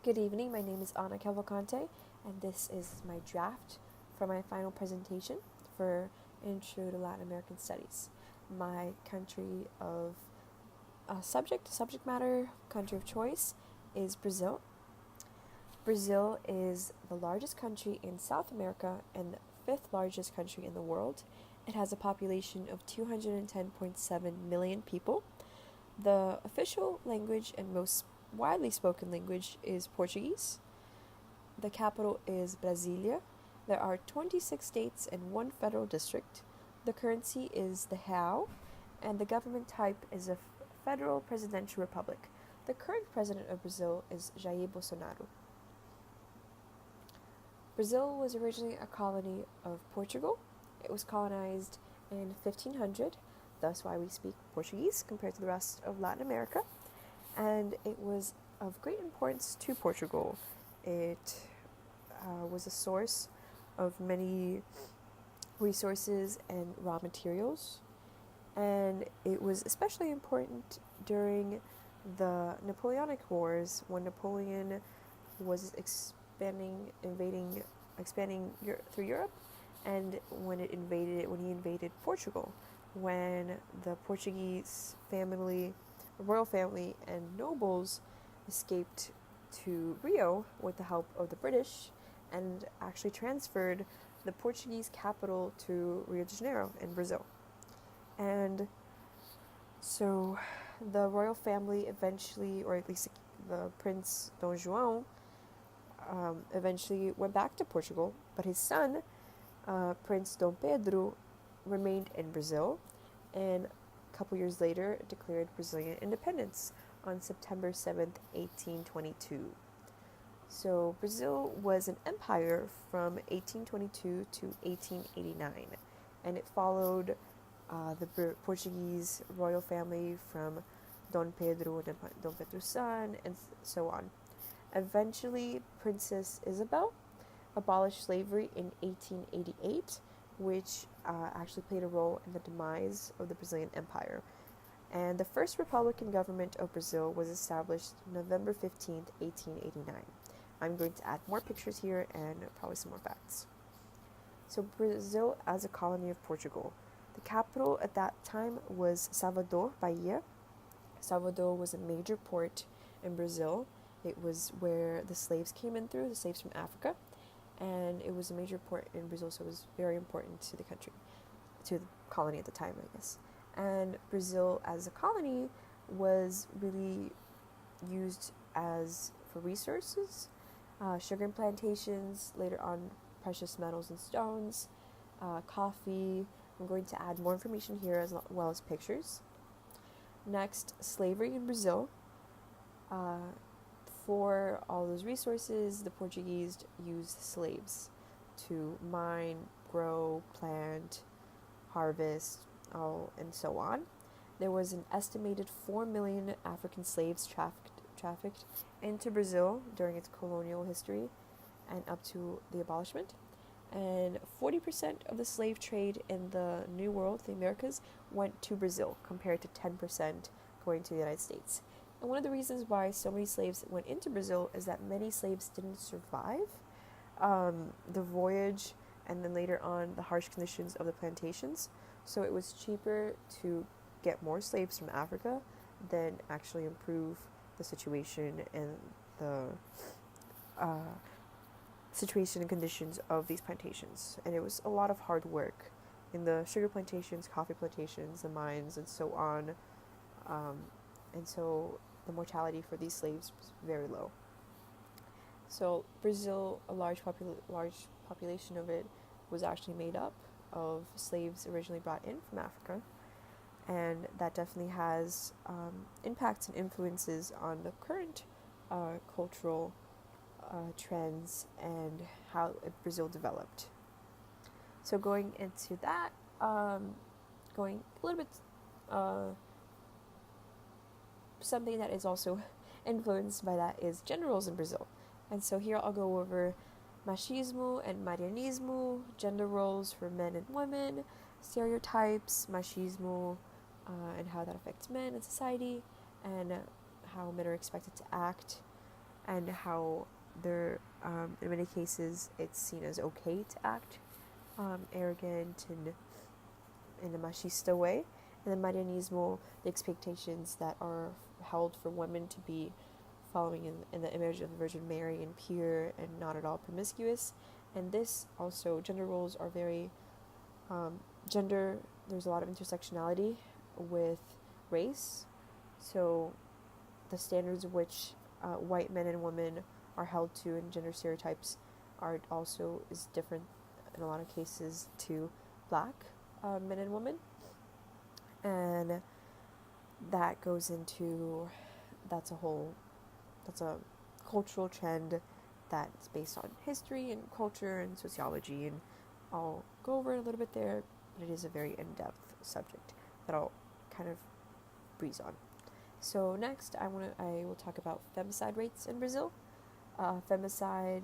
Good evening, my name is Ana Cavalcante, and this is my draft for my final presentation for Intro to Latin American Studies. My country of subject matter, country of choice is Brazil. Brazil is the largest country in South America and the fifth largest country in the world. It has a population of 210.7 million people. The official language and most widely spoken language is Portuguese. The capital is Brasilia. There are 26 states and one federal district. The currency is the real, and the government type is a federal presidential republic. The current president of Brazil is Jair Bolsonaro. Brazil was originally a colony of Portugal. It was colonized in 1500, thus why we speak Portuguese compared to the rest of Latin America. And it was of great importance to Portugal. It was a source of many resources and raw materials, and it was especially important during the Napoleonic Wars when Napoleon was expanding through Europe, and when he invaded Portugal, when the Portuguese family, royal family, and nobles escaped to Rio with the help of the British and actually transferred the Portuguese capital to Rio de Janeiro in Brazil. And so the royal family eventually, or at least the Prince Dom João, eventually went back to Portugal, but his son, Prince Dom Pedro, remained in Brazil, and a couple years later declared Brazilian independence on September 7th, 1822. So Brazil was an empire from 1822 to 1889, and it followed the Portuguese royal family from Dom Pedro and Dom Pedro's son, and so on. Eventually, Princess Isabel abolished slavery in 1888, which actually played a role in the demise of the Brazilian Empire. And the first Republican government of Brazil was established November 15th, 1889. I'm going to add more pictures here and probably some more facts. So Brazil as a colony of Portugal. The capital at that time was Salvador, Bahia. Salvador was a major port in Brazil. It was where the slaves came in through, the slaves from Africa. And it was a major port in Brazil, so it was very important to the country, to the colony at the time, I guess. And Brazil as a colony was really used for resources, sugar plantations, later on precious metals and stones, coffee. I'm going to add more information here as well as pictures. Next, slavery in Brazil. For all those resources, the Portuguese used slaves to mine, grow, plant, harvest, and so on. There was an estimated 4 million African slaves trafficked into Brazil during its colonial history and up to the abolishment. And 40% of the slave trade in the New World, the Americas, went to Brazil compared to 10% going to the United States. And one of the reasons why so many slaves went into Brazil is that many slaves didn't survive the voyage and then later on the harsh conditions of the plantations. So it was cheaper to get more slaves from Africa than actually improve the situation and the situation and conditions of these plantations. And it was a lot of hard work in the sugar plantations, coffee plantations, the mines, and so on. And so the mortality for these slaves was very low. So Brazil, a large population of it was actually made up of slaves originally brought in from Africa, and that definitely has impacts and influences on the current cultural trends and how Brazil developed. So going into that, going a little bit, something that is also influenced by that is gender roles in Brazil. And so here I'll go over machismo and marianismo, gender roles for men and women, stereotypes, machismo, and how that affects men in society, and how men are expected to act, and how they're, in many cases, it's seen as okay to act arrogant and in a machista way. And the Marianismo, the expectations that are held for women to be following in the image of the Virgin Mary and pure and not at all promiscuous. And this also, gender roles are very, gender, there's a lot of intersectionality with race. So the standards which white men and women are held to in gender stereotypes are also is different in a lot of cases to black men and women. And that goes into, that's a cultural trend that's based on history and culture and sociology, and I'll go over it a little bit there, but it is a very in-depth subject that I'll kind of breeze on. So next, I will talk about femicide rates in Brazil. Femicide,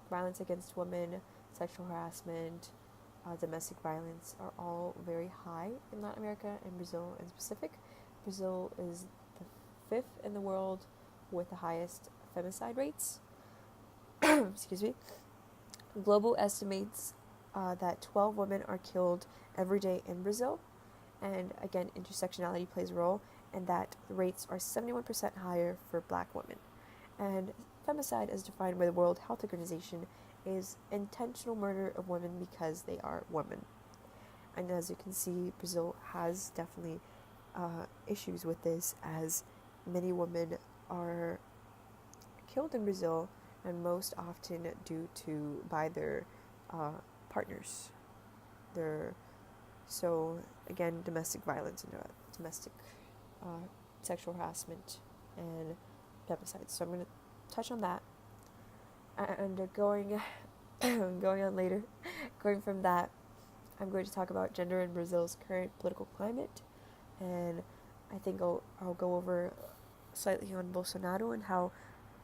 violence against women, sexual harassment, domestic violence are all very high in Latin America and Brazil in specific. Brazil is the 5th in the world with the highest femicide rates. Excuse me. Global estimates that 12 women are killed every day in Brazil. And again, intersectionality plays a role, and that the rates are 71% higher for black women. And femicide, as defined by the World Health Organization, is intentional murder of women because they are women. And as you can see, Brazil has definitely issues with this, as many women are killed in Brazil, and most often due to by their partners. So again, domestic violence and domestic sexual harassment and femicide. So I'm going to touch on that, and going on later. Going from that, I'm going to talk about gender in Brazil's current political climate, and I think I'll go over slightly on Bolsonaro and how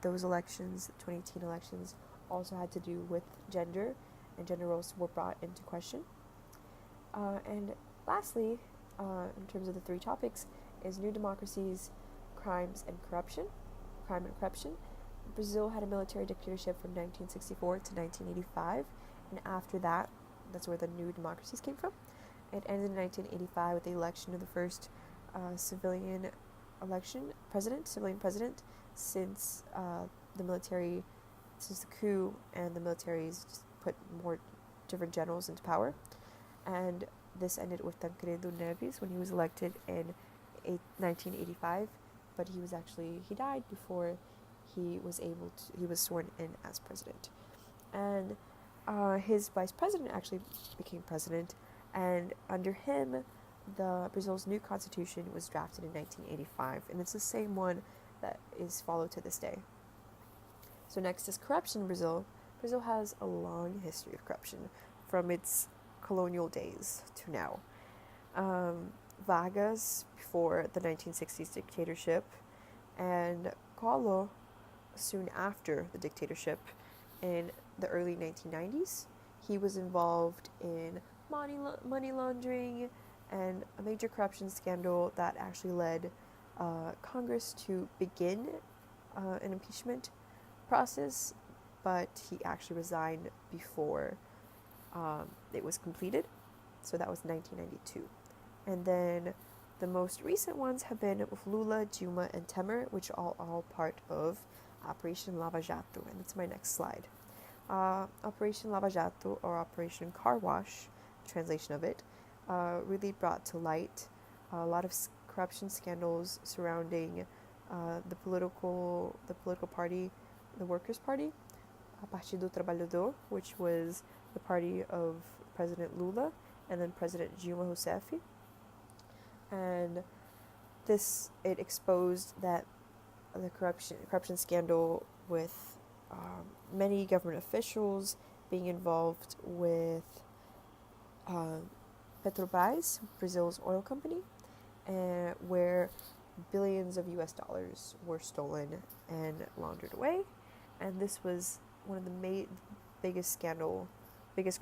those elections, the 2018 elections, also had to do with gender, and gender roles were brought into question. And lastly, in terms of the 3 topics, is new democracies, crimes and corruption. Crime and corruption. Brazil had a military dictatorship from 1964 to 1985, and after that, that's where the new democracies came from. It ended in 1985 with the election of the first civilian president, since the coup and the military's just put more different generals into power. And this ended with Tancredo Neves when he was elected in 1985, but he died before he was sworn in as president. And his vice president actually became president, and under him, Brazil's new constitution was drafted in 1985, and it's the same one that is followed to this day. So next is corruption in Brazil. Brazil has a long history of corruption from its colonial days to now. Vargas before the 1960s dictatorship, and Collor soon after the dictatorship in the early 1990s. He was involved in money laundering and a major corruption scandal that actually led Congress to begin an impeachment process, but he actually resigned before it was completed. So that was 1992. And then the most recent ones have been with Lula, Dilma, and Temer, which are all part of Operation Lava Jato. And that's my next slide. Operation Lava Jato, or Operation Car Wash, translation of it, really brought to light a lot of corruption scandals surrounding the political party, the Workers' Party, Partido Trabalhador, which was the party of President Lula and then President Dilma Rousseff. And it exposed that the corruption scandal with many government officials being involved with Petrobras, Brazil's oil company, where billions of US dollars were stolen and laundered away. And this was one of the biggest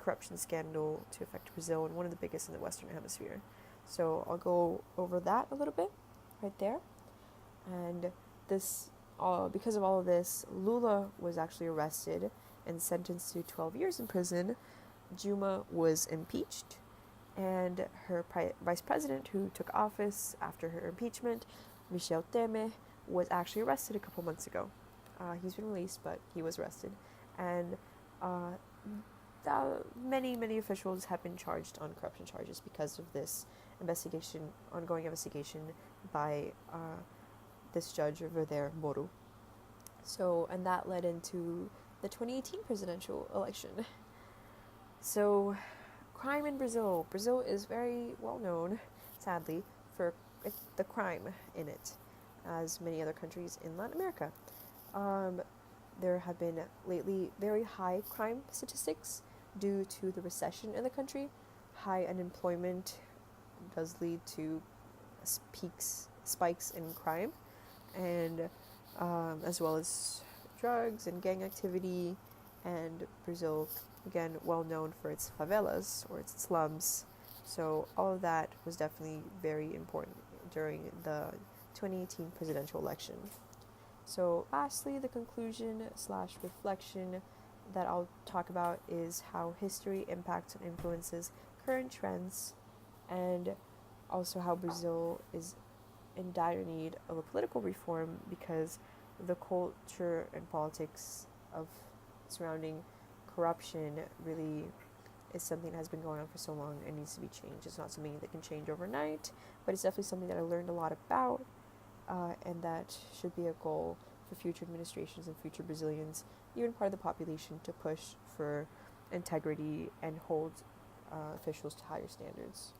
corruption scandal to affect Brazil, and one of the biggest in the Western Hemisphere. So I'll go over that a little bit right there. And this because of all of this, Lula was actually arrested and sentenced to 12 years in prison. Juma was impeached, and her vice president, who took office after her impeachment, Michel Temer, was actually arrested a couple months ago. He's been released, but he was arrested. And many officials have been charged on corruption charges because of this ongoing investigation by this judge over there, Moro. So, and that led into the 2018 presidential election. So, crime in Brazil. Brazil is very well known, sadly, for the crime in it, as many other countries in Latin America. There have been lately very high crime statistics due to the recession in the country. High unemployment does lead to spikes in crime, and as well as drugs and gang activity. And Brazil, again, well known for its favelas or its slums. So all of that was definitely very important during the 2018 presidential election. So lastly, the conclusion/reflection that I'll talk about is how history impacts and influences current trends, and also how Brazil is in dire need of a political reform because the culture and politics of surrounding corruption really is something that has been going on for so long and needs to be changed. It's not something that can change overnight, but it's definitely something that I learned a lot about, and that should be a goal for future administrations and future Brazilians, even part of the population, to push for integrity and hold officials to higher standards.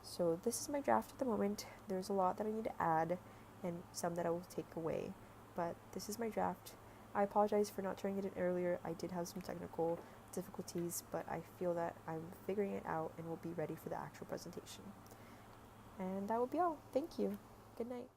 So this is my draft at the moment. There's a lot that I need to add and some that I will take away, but this is my draft. I apologize for not turning it in earlier. I did have some technical difficulties, but I feel that I'm figuring it out and will be ready for the actual presentation. And that will be all. Thank you. Good night.